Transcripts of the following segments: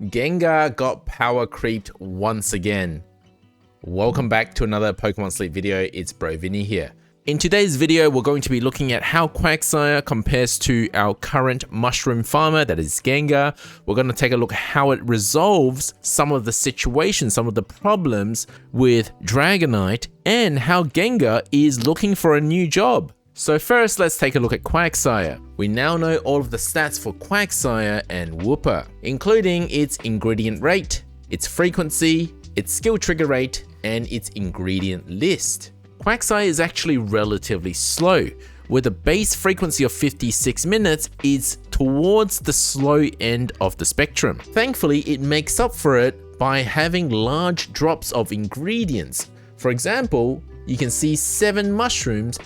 Gengar got power creeped once again. Welcome back to another Pokemon Sleep video, it's Bro Vinny here. In today's video, we're going to be looking at how Quagsire compares to our current mushroom farmer, that is Gengar. We're going to take a look at how it resolves some of the situations, some of the problems with Dragonite, and how Gengar is looking for a new job. So first, let's take a look at Quagsire. We now know all of the stats for Quagsire and Wooper, including its ingredient rate, its frequency, its skill trigger rate, and its ingredient list. Quagsire is actually relatively slow, with a base frequency of 56 minutes is towards the slow end of the spectrum. Thankfully, it makes up for it by having large drops of ingredients. For example, you can see 7 mushrooms,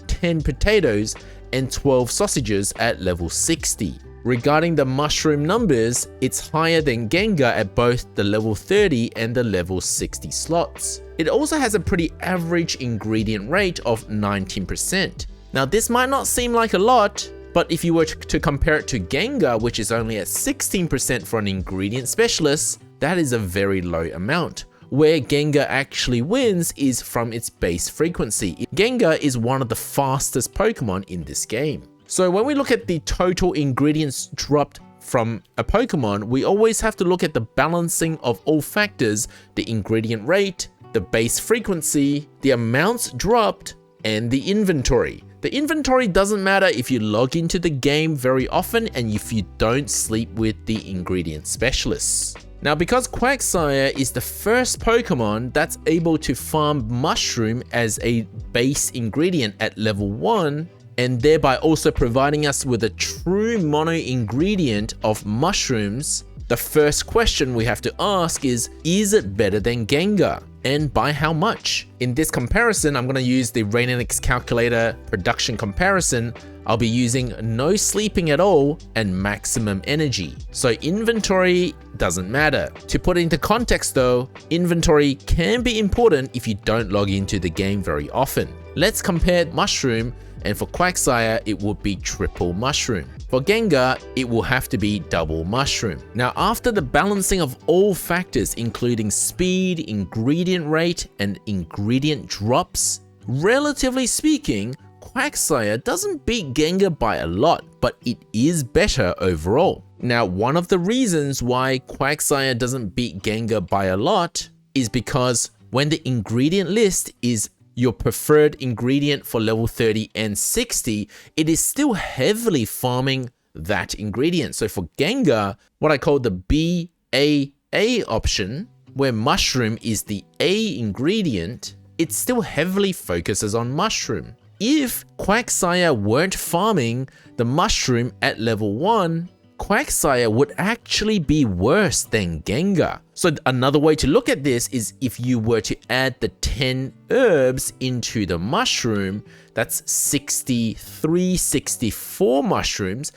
10 potatoes, and 12 sausages at level 60. Regarding the mushroom numbers, it's higher than Gengar at both the level 30 and the level 60 slots. It also has a pretty average ingredient rate of 19%. Now this might not seem like a lot, but if you were to compare it to Gengar, which is only at 16% for an ingredient specialist, that is a very low amount. Where Gengar actually wins is from its base frequency. Gengar is one of the fastest Pokemon in this game. So when we look at the total ingredients dropped from a Pokemon, we always have to look at the balancing of all factors: the ingredient rate, the base frequency, the amounts dropped, and the inventory. The inventory doesn't matter if you log into the game very often and if you don't sleep with the ingredient specialists. Now, because Quagsire is the first Pokemon that's able to farm mushroom as a base ingredient at level 1, and thereby also providing us with a true mono ingredient of mushrooms, the first question we have to ask is it better than Gengar? And by how much? In this comparison, I'm going to use the Rainix calculator production comparison. I'll be using no sleeping at all and maximum energy. So inventory doesn't matter. To put it into context though, inventory can be important if you don't log into the game very often. Let's compare mushroom, and for Quagsire, it would be triple mushroom. For Gengar, it will have to be double mushroom. Now, after the balancing of all factors, including speed, ingredient rate, and ingredient drops, relatively speaking, Quagsire doesn't beat Gengar by a lot, but it is better overall. Now, one of the reasons why Quagsire doesn't beat Gengar by a lot is because when the ingredient list is your preferred ingredient for level 30 and 60, it is still heavily farming that ingredient. So for Gengar, what I call the BAA option, where mushroom is the A ingredient, it still heavily focuses on mushroom. If Quagsire weren't farming the mushroom at level 1, Quagsire would actually be worse than Gengar. So another way to look at this is if you were to add the 10 herbs into the mushroom, that's 63, 64 mushrooms.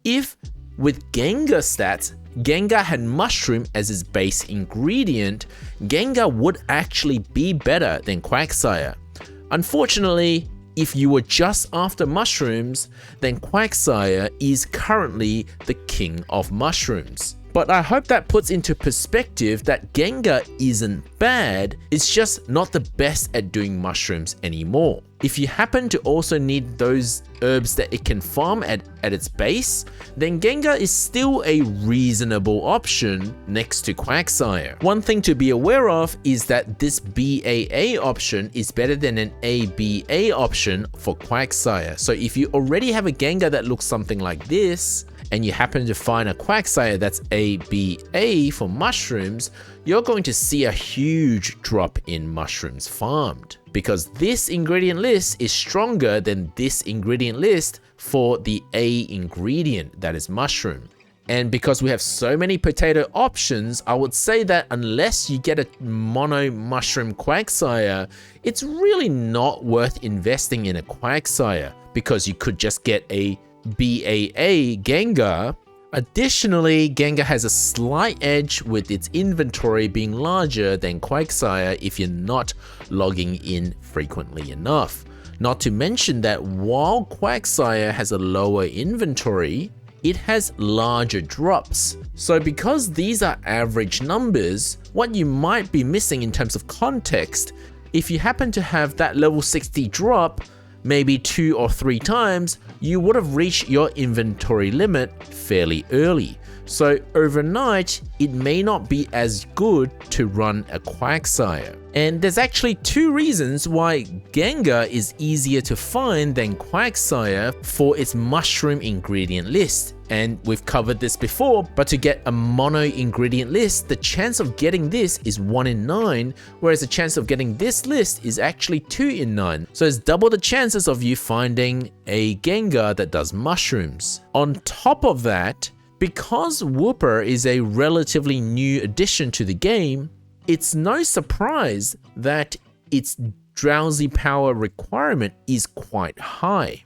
If with Gengar stats, Gengar had mushroom as its base ingredient, Gengar would actually be better than Quagsire. Unfortunately, if you were just after mushrooms, then Quagsire is currently the king of mushrooms. But I hope that puts into perspective that Gengar isn't bad, it's just not the best at doing mushrooms anymore. If you happen to also need those herbs that it can farm at its base, then Gengar is still a reasonable option next to Quagsire. One thing to be aware of is that this BAA option is better than an ABA option for Quagsire. So if you already have a Gengar that looks something like this, and you happen to find a Quagsire that's ABA for mushrooms, you're going to see a huge drop in mushrooms farmed, because this ingredient list is stronger than this ingredient list for the A ingredient, that is mushroom. And because we have so many potato options, I would say that unless you get a mono mushroom Quagsire, it's really not worth investing in a Quagsire, because you could just get a BAA Gengar. Additionally, Gengar has a slight edge with its inventory being larger than Quagsire if you're not logging in frequently enough. Not to mention that while Quagsire has a lower inventory, it has larger drops. So because these are average numbers, what you might be missing in terms of context, if you happen to have that level 60 drop, maybe 2 or 3 times, you would have reached your inventory limit fairly early. So overnight, it may not be as good to run a Quagsire. And there's actually 2 reasons why Gengar is easier to find than Quagsire for its mushroom ingredient list. And we've covered this before, but to get a mono ingredient list, the chance of getting this is 1 in 9, whereas the chance of getting this list is actually 2 in 9. So it's double the chances of you finding a Gengar that does mushrooms. On top of that, because Wooper is a relatively new addition to the game, it's no surprise that its drowsy power requirement is quite high.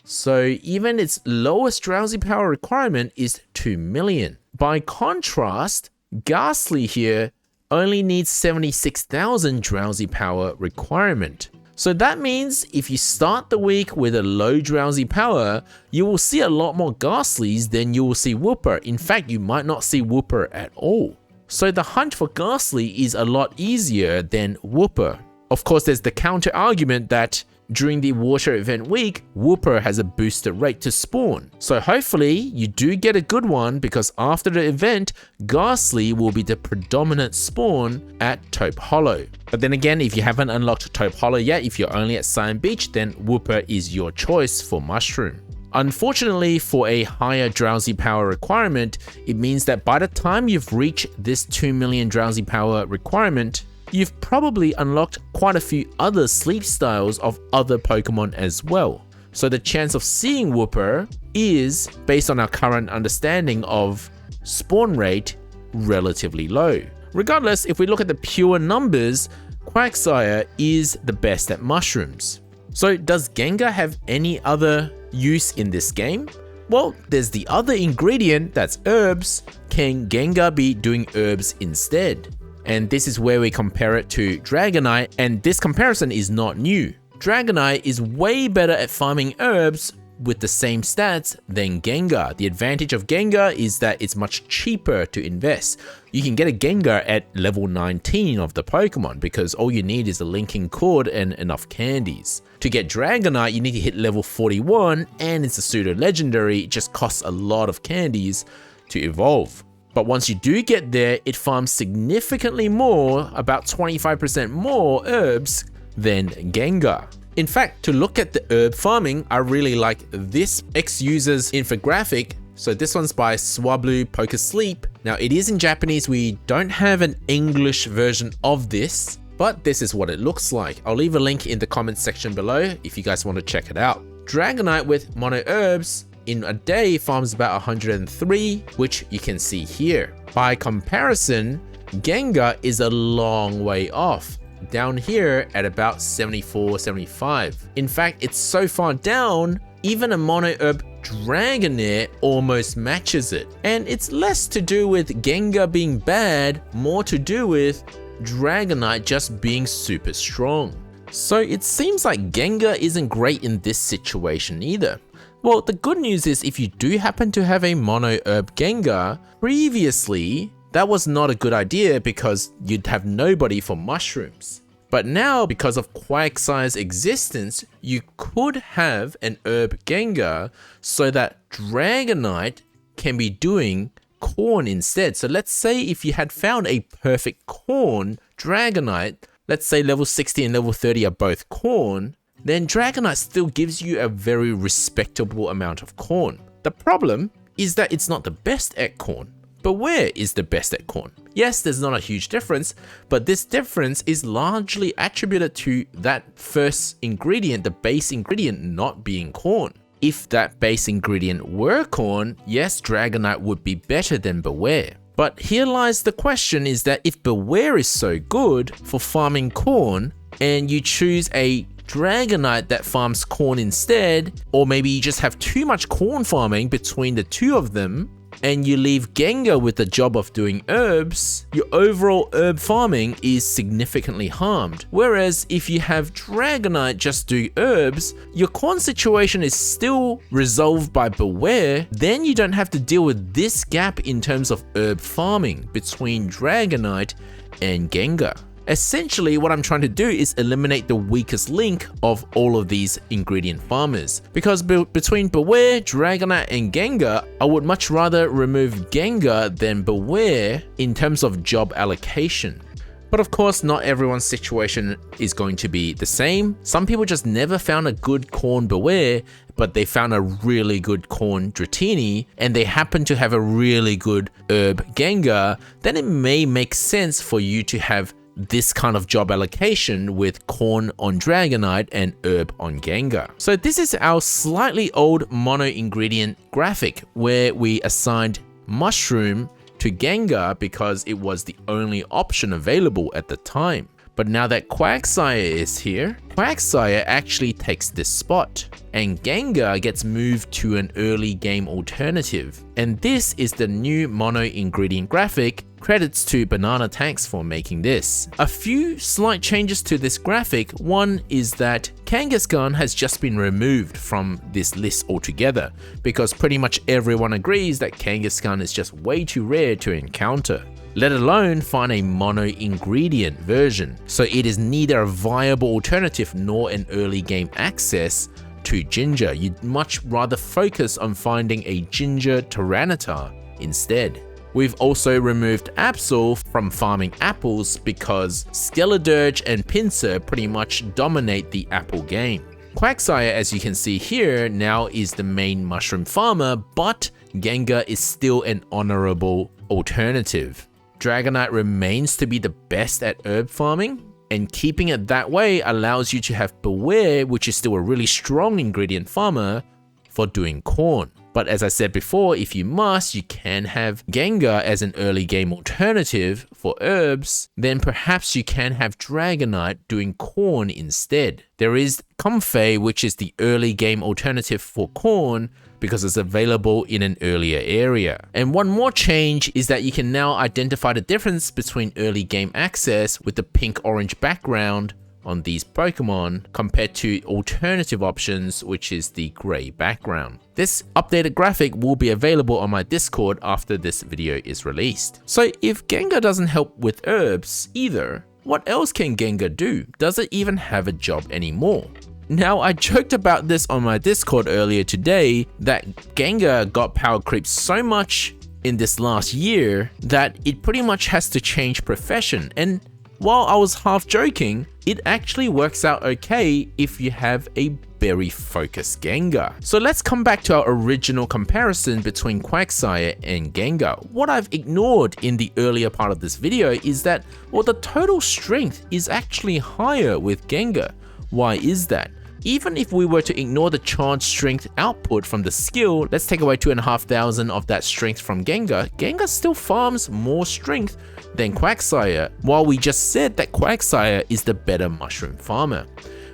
So even its lowest drowsy power requirement is 2 million. By contrast, Ghastly here only needs 76,000 drowsy power requirement. So that means if you start the week with a low drowsy power, you will see a lot more Ghastlies than you will see Wooper. In fact, you might not see Wooper at all. So the hunt for Ghastly is a lot easier than Wooper. Of course, there's the counter argument that during the water event week, Wooper has a boosted rate to spawn. So hopefully you do get a good one, because after the event, Ghastly will be the predominant spawn at Taupe Hollow. But then again, if you haven't unlocked Taupe Hollow yet, if you're only at Cyan Beach, then Wooper is your choice for Mushroom. Unfortunately, for a higher drowsy power requirement, it means that by the time you've reached this 2 million drowsy power requirement, you've probably unlocked quite a few other sleep styles of other Pokemon as well. So the chance of seeing Wooper is, based on our current understanding of spawn rate, relatively low. Regardless, if we look at the pure numbers, Quagsire is the best at mushrooms. So does Gengar have any other use in this game? Well, there's the other ingredient, that's herbs. Can Gengar be doing herbs instead? And this is where we compare it to Dragonite, and this comparison is not new. Dragonite is way better at farming herbs with the same stats than Gengar. The advantage of Gengar is that it's much cheaper to invest. You can get a Gengar at level 19 of the Pokemon because all you need is a linking cord and enough candies. To get Dragonite, you need to hit level 41, and it's a pseudo legendary. It just costs a lot of candies to evolve. But once you do get there, it farms significantly more, about 25% more herbs than Gengar. In fact, to look at the herb farming, I really like this X-Users infographic. So this one's by Swablu Poker Sleep. Now it is in Japanese, we don't have an English version of this, but this is what it looks like. I'll leave a link in the comments section below if you guys want to check it out. Dragonite with mono herbs in a day farms about 103, which you can see here. By comparison, Gengar is a long way off, down here at about 74, 75. In fact, it's so far down, even a mono herb Dragonair almost matches it. And it's less to do with Gengar being bad, more to do with Dragonite just being super strong. So it seems like Gengar isn't great in this situation either. Well, the good news is if you do happen to have a mono herb Gengar, previously that was not a good idea because you'd have nobody for mushrooms. But now, because of Quagsire's existence, you could have an herb Gengar so that Dragonite can be doing corn instead. So let's say if you had found a perfect corn Dragonite, let's say level 60 and level 30 are both corn, then Dragonite still gives you a very respectable amount of corn. The problem is that it's not the best at corn. But where is the best at corn? Yes, there's not a huge difference, but this difference is largely attributed to that first ingredient, the base ingredient not being corn. If that base ingredient were corn, yes, Dragonite would be better than Beware. But here lies the question, is that if Beware is so good for farming corn, and you choose a Dragonite that farms corn instead, or maybe you just have too much corn farming between the two of them, and you leave Gengar with the job of doing herbs, your overall herb farming is significantly harmed. Whereas if you have Dragonite just do herbs, your corn situation is still resolved by Beware, then you don't have to deal with this gap in terms of herb farming between Dragonite and Gengar. Essentially, what I'm trying to do is eliminate the weakest link of all of these ingredient farmers. Because between Beware, Dragonite, and Gengar, I would much rather remove Gengar than Beware in terms of job allocation. But of course, not everyone's situation is going to be the same. Some people just never found a good corn Beware, but they found a really good corn Dratini, and they happen to have a really good herb Gengar. Then it may make sense for you to have this kind of job allocation with corn on Dragonite and herb on Gengar. So this is our slightly old mono ingredient graphic where we assigned mushroom to Gengar because it was the only option available at the time. But now that Quagsire is here, Quagsire actually takes this spot, and Gengar gets moved to an early game alternative. And this is the new mono ingredient graphic. Credits to Banana Tanks for making this. A few slight changes to this graphic. One is that Kangaskhan has just been removed from this list altogether, because pretty much everyone agrees that Kangaskhan is just way too rare to encounter, let alone find a mono ingredient version. So it is neither a viable alternative nor an early game access to Ginger. You'd much rather focus on finding a Ginger Tyranitar instead. We've also removed Absol from farming apples because Skeledirge and Pinsir pretty much dominate the apple game. Quagsire, as you can see here, now is the main mushroom farmer, but Gengar is still an honorable alternative. Dragonite remains to be the best at herb farming, and keeping it that way allows you to have Beware, which is still a really strong ingredient farmer, for doing corn. But as I said before, if you must, you can have Gengar as an early game alternative for herbs, then perhaps you can have Dragonite doing corn instead. There is Comfey, which is the early game alternative for corn, because it's available in an earlier area. And one more change is that you can now identify the difference between early game access with the pink-orange background on these Pokemon compared to alternative options, which is the grey background. This updated graphic will be available on my Discord after this video is released. So if Gengar doesn't help with herbs either, what else can Gengar do? Does it even have a job anymore? Now, I joked about this on my Discord earlier today that Gengar got power creep so much in this last year that it pretty much has to change profession. And while I was half joking, it actually works out okay if you have a berry focused Gengar. So let's come back to our original comparison between Quagsire and Gengar. What I've ignored in the earlier part of this video is that, well, the total strength is actually higher with Gengar. Why is that? Even if we were to ignore the charge strength output from the skill, let's take away 2,500 of that strength from Gengar, Gengar still farms more strength than Quagsire, while we just said that Quagsire is the better mushroom farmer.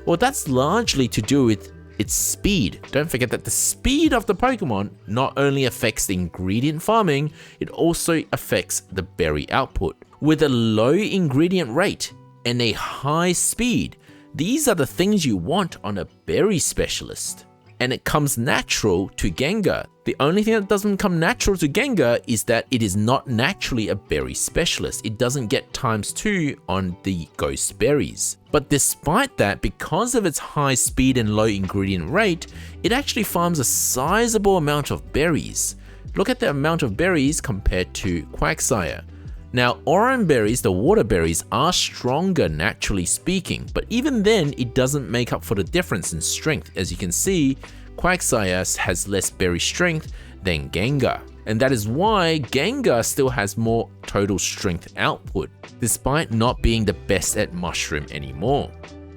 Well, that's largely to do with its speed. Don't forget that the speed of the Pokemon not only affects the ingredient farming, it also affects the berry output. With a low ingredient rate and a high speed, these are the things you want on a berry specialist. And it comes natural to Gengar. The only thing that doesn't come natural to Gengar is that it is not naturally a berry specialist. It doesn't get ×2 on the ghost berries. But despite that, because of its high speed and low ingredient rate, it actually farms a sizable amount of berries. Look at the amount of berries compared to Quagsire. Now, Oran berries, the water berries, are stronger naturally speaking, but even then, it doesn't make up for the difference in strength. As you can see, Quagsire has less berry strength than Gengar. And that is why Gengar still has more total strength output, despite not being the best at mushroom anymore.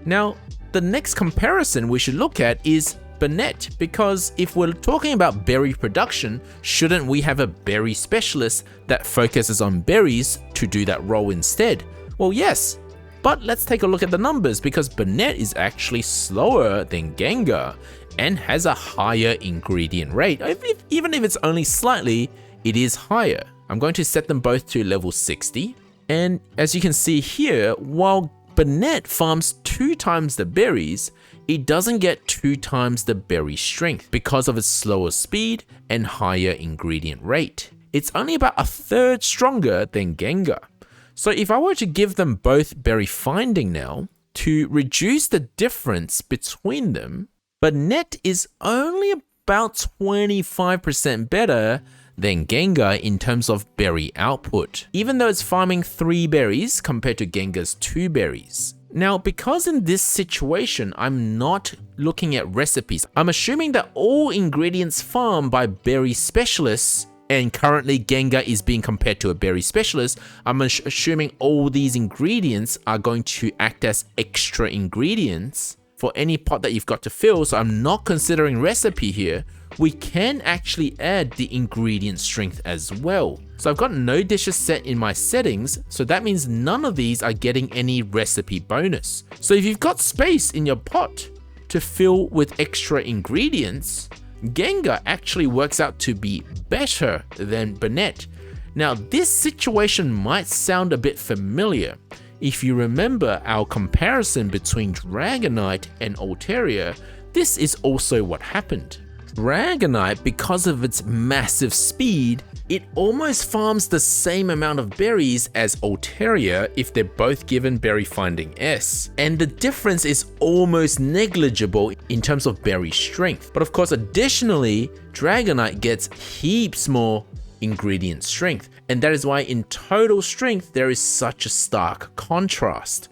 Now, the next comparison we should look at is Banette, because if we're talking about berry production, shouldn't we have a berry specialist that focuses on berries to do that role instead? Well, yes, but let's take a look at the numbers, because Banette is actually slower than Gengar and has a higher ingredient rate. Even if it's only slightly, it is higher. I'm going to set them both to level 60. And as you can see here, while Banette farms 2 times the berries, it doesn't get 2 times the berry strength because of its slower speed and higher ingredient rate. It's only about 1/3 stronger than Gengar. So if I were to give them both berry finding now, to reduce the difference between them, Banette is only about 25% better than Gengar in terms of berry output, even though it's farming 3 berries compared to Gengar's 2 berries. Now, because in this situation, I'm not looking at recipes, I'm assuming that all ingredients farmed by berry specialists, and currently Gengar is being compared to a berry specialist, I'm assuming all these ingredients are going to act as extra ingredients for any pot that you've got to fill, so I'm not considering recipe here. We can actually add the ingredient strength as well. So I've got no dishes set in my settings, so that means none of these are getting any recipe bonus. So if you've got space in your pot to fill with extra ingredients, Gengar actually works out to be better than Banette. Now this situation might sound a bit familiar. If you remember our comparison between Dragonite and Altaria, this is also what happened. Dragonite, because of its massive speed, it almost farms the same amount of berries as Altaria if they're both given Berry Finding S, and the difference is almost negligible in terms of berry strength. But of course, additionally, Dragonite gets heaps more ingredient strength, and that is why in total strength there is such a stark contrast.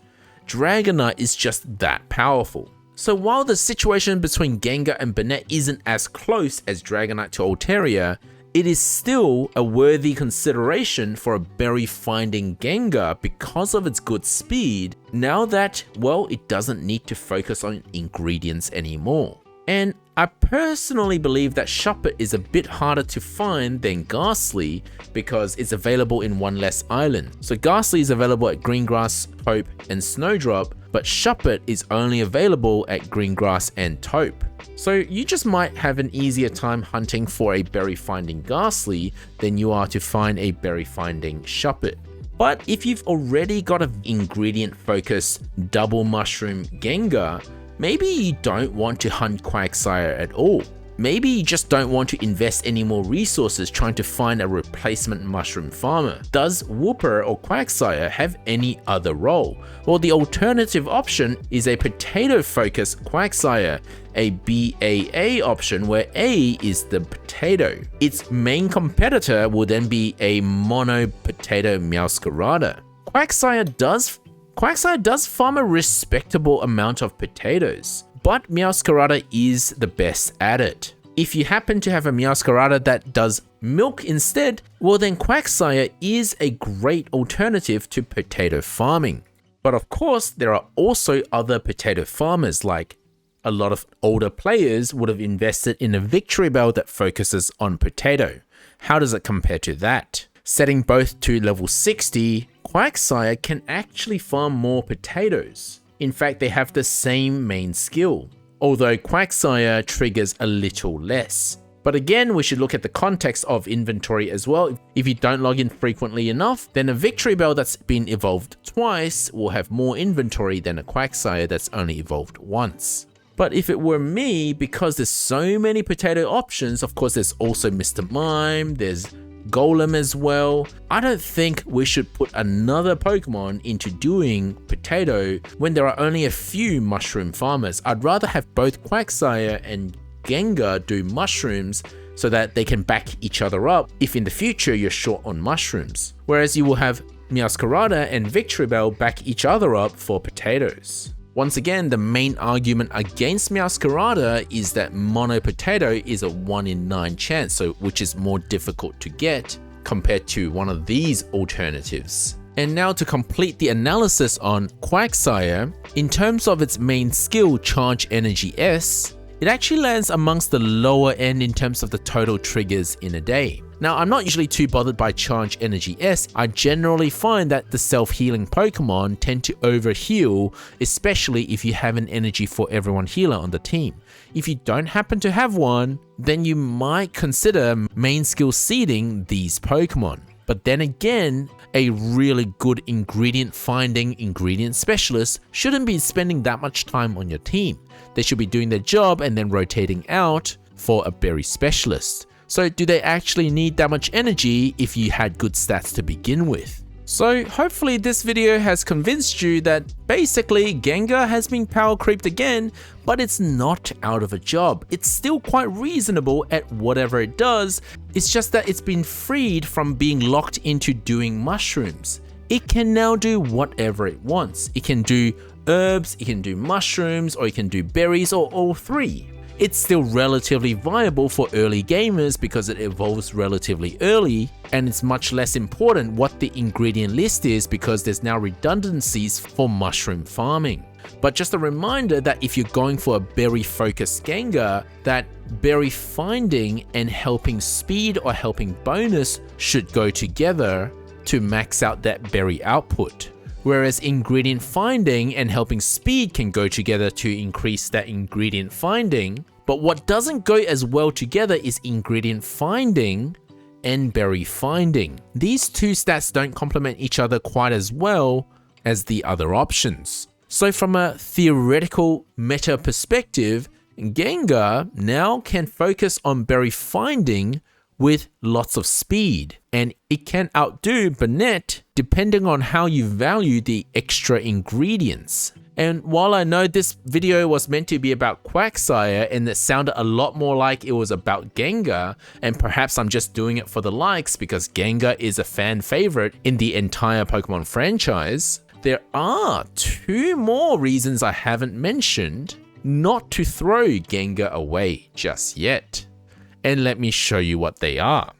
Dragonite is just that powerful. So while the situation between Gengar and Banette isn't as close as Dragonite to Altaria, it is still a worthy consideration for a berry finding Gengar because of its good speed, now that, well, it doesn't need to focus on ingredients anymore. And I personally believe that Shuppet is a bit harder to find than Ghastly because it's available in one less island. So Ghastly is available at Greengrass, Taupe, and Snowdrop, but Shuppet is only available at Greengrass and Taupe. So you just might have an easier time hunting for a berry finding Ghastly than you are to find a berry finding Shuppet. But if you've already got an ingredient focused double mushroom Gengar, maybe you don't want to hunt Quagsire at all. Maybe you just don't want to invest any more resources trying to find a replacement mushroom farmer. Does Wooper or Quagsire have any other role? Well, the alternative option is a potato-focused Quagsire, a BAA option where A is the potato. Its main competitor will then be a mono potato Meowscarada. Quagsire does farm a respectable amount of potatoes, but Meowscarada is the best at it. If you happen to have a Meowscarada that does milk instead, well then Quagsire is a great alternative to potato farming. But of course, there are also other potato farmers, like a lot of older players would have invested in a Victory Bell that focuses on potato. How does it compare to that? Setting both to level 60, Quagsire can actually farm more potatoes. In fact, they have the same main skill, although Quagsire triggers a little less. But again, we should look at the context of inventory as well. If you don't log in frequently enough, then a Victory Bell that's been evolved twice will have more inventory than a Quagsire that's only evolved once. But if it were me, because there's so many potato options, of course there's also Mr. Mime, there's Golem as well, I don't think we should put another Pokemon into doing potato when there are only a few mushroom farmers. I'd rather have both Quagsire and Gengar do mushrooms so that they can back each other up if in the future you're short on mushrooms. Whereas you will have Meowscarada and Victory Bell back each other up for potatoes. Once again, the main argument against Meowscarada is that mono potato is a 1 in 9 chance, which is more difficult to get compared to one of these alternatives. And now to complete the analysis on Quagsire, in terms of its main skill, Charge Energy S, it actually lands amongst the lower end in terms of the total triggers in a day. Now, I'm not usually too bothered by Charge Energy S. I generally find that the self-healing Pokemon tend to overheal, especially if you have an Energy for Everyone healer on the team. If you don't happen to have one, then you might consider main skill seeding these Pokemon. But then again, a really good ingredient finding ingredient specialist shouldn't be spending that much time on your team. They should be doing their job and then rotating out for a berry specialist. So do they actually need that much energy if you had good stats to begin with? So hopefully this video has convinced you that basically Gengar has been power creeped again, but it's not out of a job. It's still quite reasonable at whatever it does. It's just that it's been freed from being locked into doing mushrooms. It can now do whatever it wants. It can do herbs, it can do mushrooms, or it can do berries, or all three. It's still relatively viable for early gamers because it evolves relatively early, and it's much less important what the ingredient list is because there's now redundancies for mushroom farming. But just a reminder that if you're going for a berry focused Gengar, that berry finding and helping speed or helping bonus should go together to max out that berry output. Whereas ingredient finding and helping speed can go together to increase that ingredient finding. But what doesn't go as well together is ingredient finding and berry finding. These two stats don't complement each other quite as well as the other options. So from a theoretical meta perspective, Gengar now can focus on berry finding with lots of speed, and it can outdo Banette depending on how you value the extra ingredients. And while I know this video was meant to be about Quagsire and it sounded a lot more like it was about Gengar, and perhaps I'm just doing it for the likes because Gengar is a fan favorite in the entire Pokemon franchise, there are two more reasons I haven't mentioned not to throw Gengar away just yet. And let me show you what they are.